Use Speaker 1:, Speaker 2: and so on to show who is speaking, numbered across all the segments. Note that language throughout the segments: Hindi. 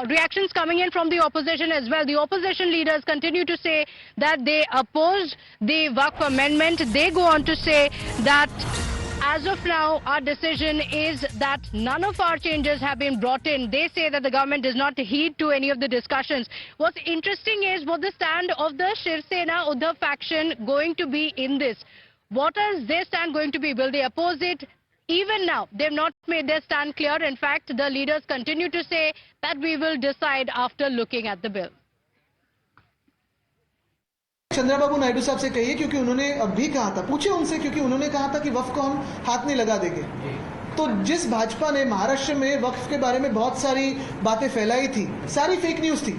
Speaker 1: reactions coming in from the opposition as well. The opposition leaders continue to say that they oppose the Waqf amendment. They go on to say that as of now, our decision is that none of our changes have been brought in. They say that the government does not heed to any of the discussions. What's interesting is what the stand of the Shiv Sena Uddhav faction going to be in this. What is their stand going to be? Will they oppose it? Even now, they've not made their stand clear. In fact, the leaders continue to say that we will decide after looking at the bill.
Speaker 2: Chandrababu Naidu साहब से कहिए, क्योंकि उन्होंने अब भी कहा था, पूछे उनसे, क्योंकि उन्होंने कहा था कि वक्फ को हम हाथ नहीं लगा देंगे। तो जिस भाजपा ने महाराष्ट्र में वक्फ के बारे में बहुत सारी बातें फैलाई थी, सारी फेक न्यूज थी,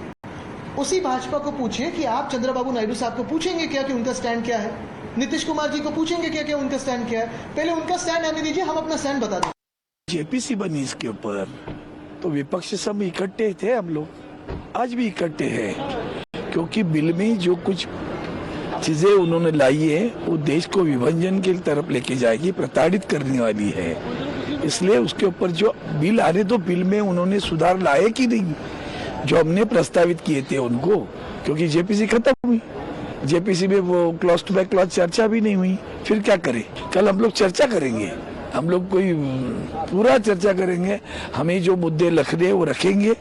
Speaker 2: उसी भाजपा को पूछिए कि आप चंद्रबाबू नायडू साहब को पूछेंगे क्या कि उनका स्टैंड क्या है, नीतीश कुमार जी को पूछेंगे क्या उनका स्टैंड क्या है। पहले उनका स्टैंड आने दीजिए, हम अपना स्टैंड बता दें।
Speaker 3: जेपीसी बनी इसके ऊपर, तो विपक्ष सब इकट्ठे थे, हम लोग आज भी इकट्ठे हैं, क्योंकि बिल में जो कुछ चीजें उन्होंने लाई है वो देश को विभाजन की तरफ लेके जाएगी, प्रताड़ित करने वाली है। इसलिए उसके ऊपर जो बिल आ रहे, तो बिल में उन्होंने सुधार लाए कि नहीं, जो हमने प्रस्तावित किए थे उनको, क्योंकि जेपीसी खत्म हुई, जेपीसी में वो क्लॉज टू बैक क्लॉज चर्चा भी नहीं हुई, फिर क्या करें। कल हम लोग चर्चा करेंगे, हम लोग कोई पूरा चर्चा करेंगे, हमें जो मुद्दे रखने वो रखेंगे।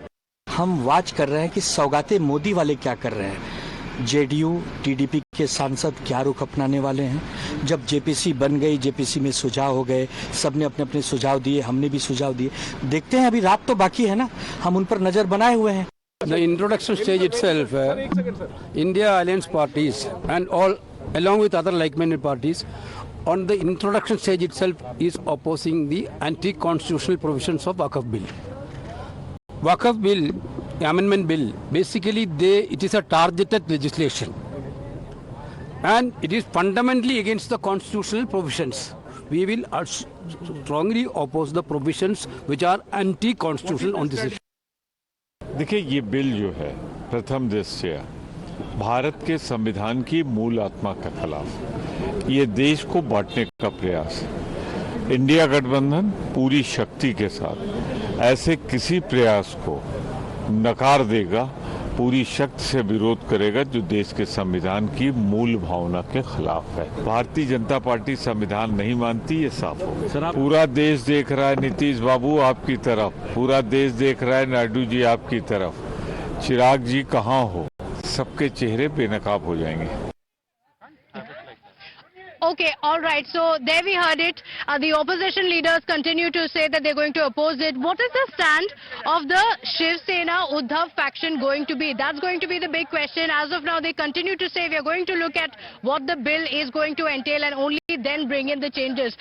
Speaker 4: हम वाच कर रहे हैं कि सौगाते मोदी वाले क्या कर रहे हैं। जेडीयू टीडीपी के सांसद क्या रुख अपनाने वाले हैं। जब जेपीसी बन गई, जेपीसी में सुझाव हो गए, सबने अपने अपने सुझाव दिए, हमने भी सुझाव दिए। देखते हैं, अभी रात तो बाकी है ना, हम उन पर नजर बनाए हुए हैं।
Speaker 5: The introduction stage itself, India Alliance parties and all along with other like-minded parties on the introduction stage itself is opposing the anti-constitutional provisions of Waqf bill. Waqf bill, amendment bill, basically it is a targeted legislation and it is fundamentally against the constitutional provisions. We will strongly oppose the provisions which are anti-constitutional on this issue.
Speaker 6: देखिए, ये बिल जो है प्रथम दृष्टया भारत के संविधान की मूल आत्मा के खिलाफ, ये देश को बांटने का प्रयास है। इंडिया गठबंधन पूरी शक्ति के साथ ऐसे किसी प्रयास को नकार देगा, पूरी शक्ति से विरोध करेगा जो देश के संविधान की मूल भावना के खिलाफ है। भारतीय जनता पार्टी संविधान नहीं मानती, ये साफ हो गया। पूरा देश देख रहा है नीतीश बाबू आपकी तरफ, पूरा देश देख रहा है नायडू जी आपकी तरफ, चिराग जी कहाँ हो, सबके चेहरे बेनकाब हो जाएंगे।
Speaker 1: Okay, all right. So there we heard it. The opposition leaders continue to say that they're going to oppose it. What is the stand of the Shiv Sena Uddhav faction going to be? That's going to be the big question. As of now, they continue to say we are going to look at what the bill is going to entail and only then bring in the changes.